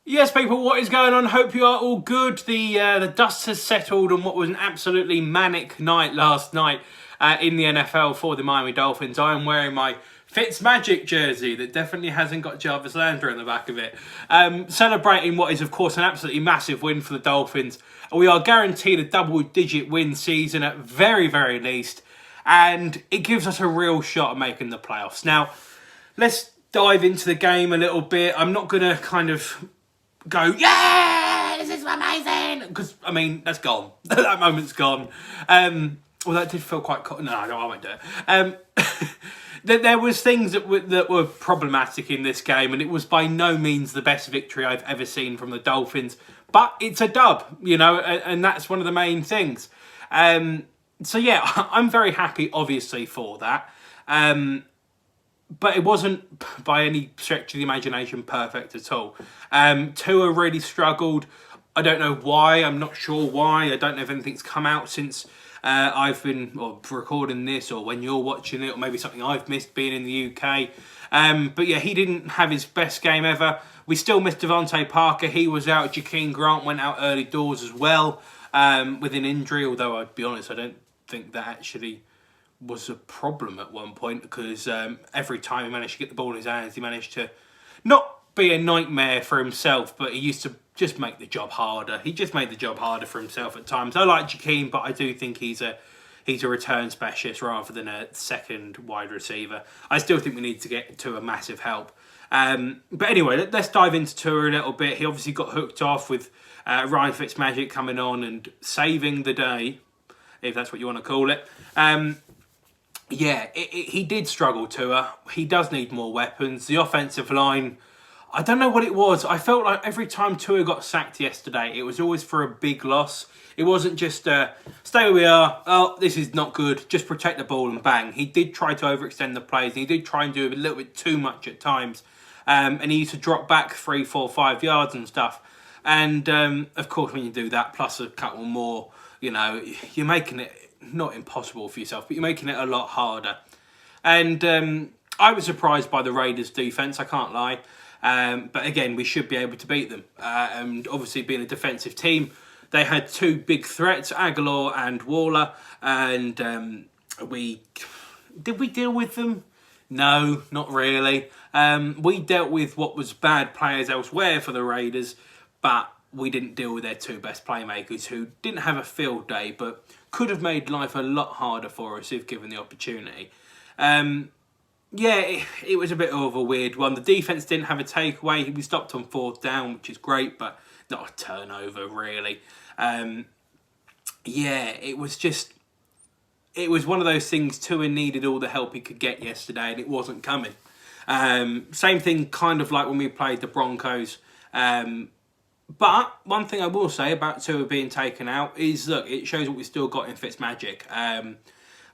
Yes, people, what is going on? Hope you are all good. The dust has settled on what was an absolutely manic night last night in the NFL for the Miami Dolphins. I am wearing my Fitzmagic jersey that definitely hasn't got Jarvis Landry on the back of it. Celebrating what is, of course, an absolutely massive win for the Dolphins. We are guaranteed a double-digit win season at very, very least. And it gives us a real shot at making the playoffs. Now, let's dive into the game a little bit. I'm not going to kind of go, yeah, this is amazing, because I mean that's gone. That moment's gone. Well, that did feel quite no, I won't do it. There was things that were problematic in this game, and it was by no means the best victory I've ever seen from the Dolphins. But it's a dub, you know, and that's one of the main things. So yeah, I'm very happy, obviously, for that. But it wasn't, by any stretch of the imagination, perfect at all. Tua really struggled. I don't know why. I'm not sure why. I don't know if anything's come out since I've been recording this, or when you're watching it, or maybe something I've missed being in the UK. But yeah, he didn't have his best game ever. We still missed Devontae Parker. He was out. Jakeem Grant went out early doors as well with an injury, although I'd be honest, I don't think that actually was a problem at one point, because every time he managed to get the ball in his hands, he managed to not be a nightmare for himself, but he used to just make the job harder. He just made the job harder for himself at times. I like Jakeem, but I do think he's a return specialist rather than a second wide receiver. I still think we need to get to a massive help. But anyway, let's dive into Tua a little bit. He obviously got hooked off with Ryan Fitzmagic coming on and saving the day, if that's what you want to call it. Yeah, he did struggle, Tua. He does need more weapons. The offensive line, I don't know what it was. I felt like every time Tua got sacked yesterday, it was always for a big loss. It wasn't just, stay where we are, oh, this is not good, just protect the ball and bang. He did try to overextend the plays, and he did try and do a little bit too much at times. And he used to drop back 3, 4, 5 yards and stuff. And, of course, when you do that, plus a couple more, you know, you're making it not impossible for yourself, but you're making it a lot harder. And I was surprised by the Raiders' defence, I can't lie. But again, we should be able to beat them. And obviously, being a defensive team, they had two big threats, Aguilar and Waller. And did we deal with them? No, not really. We dealt with what was bad players elsewhere for the Raiders, but we didn't deal with their two best playmakers, who didn't have a field day, but could have made life a lot harder for us if given the opportunity. Yeah, it was a bit of a weird one. The defence didn't have a takeaway. We stopped on 4th down, which is great, but not a turnover, really. Yeah, it was one of those things. Tua needed all the help he could get yesterday, and it wasn't coming. Same thing kind of like when we played the Broncos. But one thing I will say about Tua being taken out is, look, it shows what we've still got in Fitzmagic.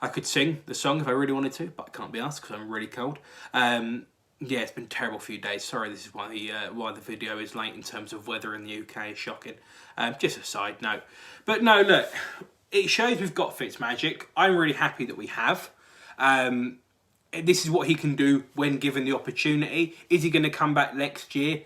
I could sing the song if I really wanted to, but I can't be asked because I'm really cold. Yeah, it's been a terrible few days. Sorry, this is why the video is late in terms of weather in the UK. Is shocking. Just a side note. But no, look, it shows we've got Fitzmagic. I'm really happy that we have. This is what he can do when given the opportunity. Is he going to come back next year?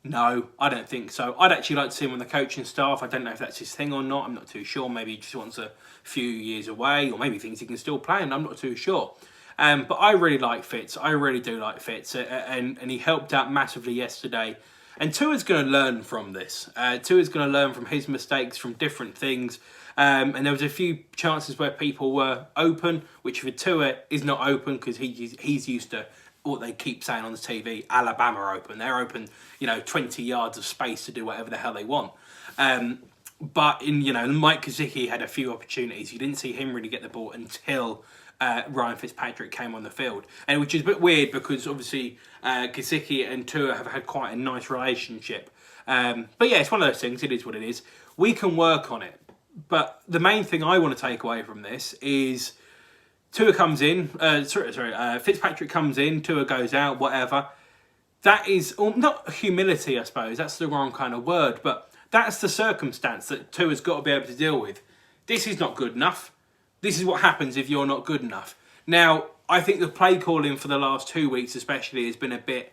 No, I don't think so. I'd actually like to see him on the coaching staff. I don't know if that's his thing or not. I'm not too sure. Maybe he just wants a few years away, or maybe thinks he can still play, and I'm not too sure. But I really like Fitz. I really do like Fitz. And he helped out massively yesterday. And Tua's going to learn from this. Tua's going to learn from his mistakes, from different things. And there was a few chances where people were open, which for Tua is not open, because he's used to what they keep saying on the TV, Alabama are open. They're open, 20 yards of space to do whatever the hell they want. But Mike Gesicki had a few opportunities. You didn't see him really get the ball until Ryan Fitzpatrick came on the field. And which is a bit weird, because obviously Gesicki and Tua have had quite a nice relationship. But yeah, it's one of those things. It is what it is. We can work on it. But the main thing I want to take away from this is Tua comes in, Fitzpatrick comes in, Tua goes out, whatever. That is, not humility, I suppose, that's the wrong kind of word, but that's the circumstance that Tua's got to be able to deal with. This is not good enough. This is what happens if you're not good enough. Now, I think the play calling for the last 2 weeks especially has been a bit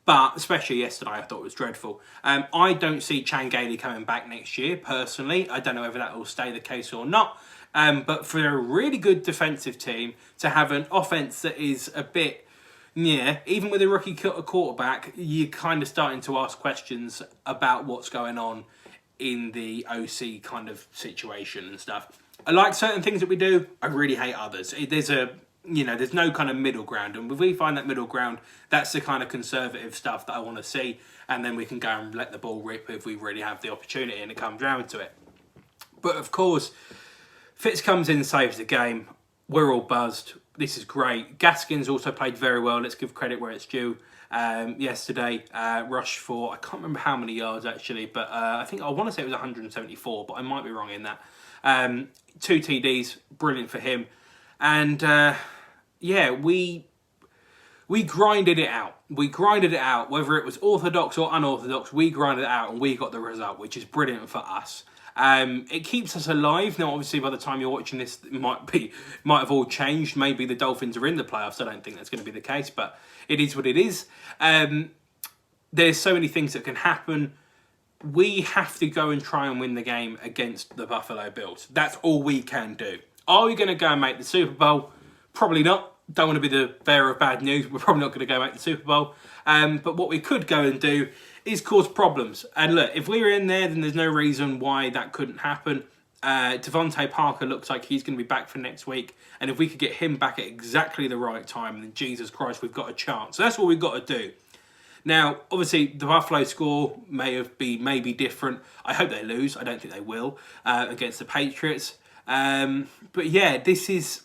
But especially yesterday, I thought it was dreadful. I don't see Chan Gailey coming back next year, personally. I don't know whether that will stay the case or not. But for a really good defensive team to have an offense that is a bit, yeah, even with a rookie quarterback, you're kind of starting to ask questions about what's going on in the OC kind of situation and stuff. I like certain things that we do. I really hate others. There's no kind of middle ground. And if we find that middle ground, that's the kind of conservative stuff that I want to see. And then we can go and let the ball rip if we really have the opportunity and it comes down to it. But of course, Fitz comes in and saves the game. We're all buzzed. This is great. Gaskins also played very well. Let's give credit where it's due. Yesterday, rushed for, I can't remember how many yards actually, but I want to say it was 174, but I might be wrong in that. 2 TDs, brilliant for him. And we grinded it out. We grinded it out, whether it was orthodox or unorthodox, we grinded it out and we got the result, which is brilliant for us. It keeps us alive. Now, obviously, by the time you're watching this, it might have all changed. Maybe the Dolphins are in the playoffs. I don't think that's going to be the case, but it is what it is. There's so many things that can happen. We have to go and try and win the game against the Buffalo Bills. That's all we can do. Are we going to go and make the Super Bowl? Probably not. Don't want to be the bearer of bad news. We're probably not going to go make the Super Bowl. But what we could go and do is cause problems. And look, if we were in there, then there's no reason why that couldn't happen. Devontae Parker looks like he's going to be back for next week. And if we could get him back at exactly the right time, then Jesus Christ, we've got a chance. So that's what we've got to do. Now, obviously, the Buffalo score may be different. I hope they lose. I don't think they will against the Patriots. But yeah, this is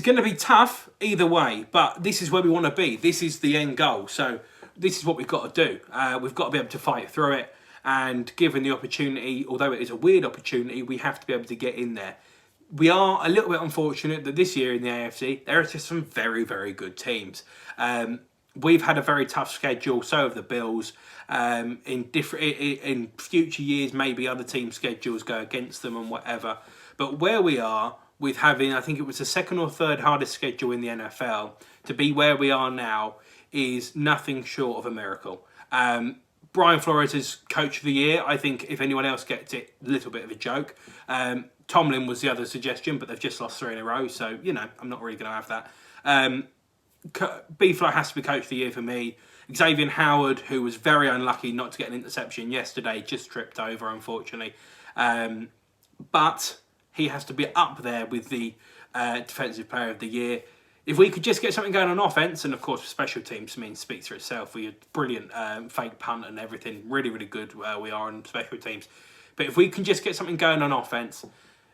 going to be tough either way. But this is where we want to be. This is the end goal. So this is what we've got to do. We've got to be able to fight through it. And given the opportunity, although it is a weird opportunity, we have to be able to get in there. We are a little bit unfortunate that this year in the AFC, there are just some very, very good teams. We've had a very tough schedule, so have the Bills. In future years, maybe other team schedules go against them and whatever. But where we are, with having, I think it was the second or third hardest schedule in the NFL, to be where we are now is nothing short of a miracle. Brian Flores is Coach of the Year. I think if anyone else gets it, a little bit of a joke. Tomlin was the other suggestion, but they've just lost 3 in a row, so, I'm not really going to have that. B-Fly has to be Coach of the Year for me. Xavier Howard, who was very unlucky not to get an interception yesterday, just tripped over, unfortunately. But he has to be up there with the Defensive Player of the Year. If we could just get something going on offense, and of course special teams, speaks for itself. We had brilliant fake punt and everything. Really, really good we are on special teams. But if we can just get something going on offense,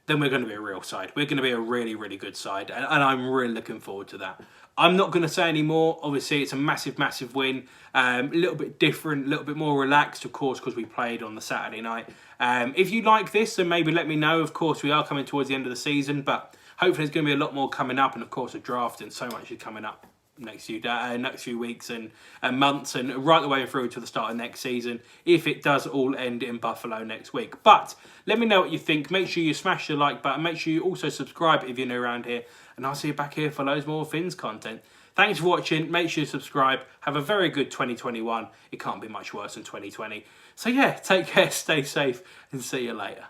then we're going to be a real side. We're going to be a really, really good side. And I'm really looking forward to that. I'm not going to say any more. Obviously, it's a massive, massive win. A little bit different, a little bit more relaxed, of course, because we played on the Saturday night. If you like this, then maybe let me know. Of course, we are coming towards the end of the season, but hopefully there's going to be a lot more coming up. And, of course, a draft and so much is coming up next few weeks and months and right the way through to the start of next season, if it does all end in Buffalo next week. But let me know what you think. Make sure you smash the like button. Make sure you also subscribe if you're new around here. And I'll see you back here for loads more Fins content. Thanks for watching. Make sure you subscribe. Have a very good 2021. It can't be much worse than 2020. So yeah, take care, stay safe, and see you later.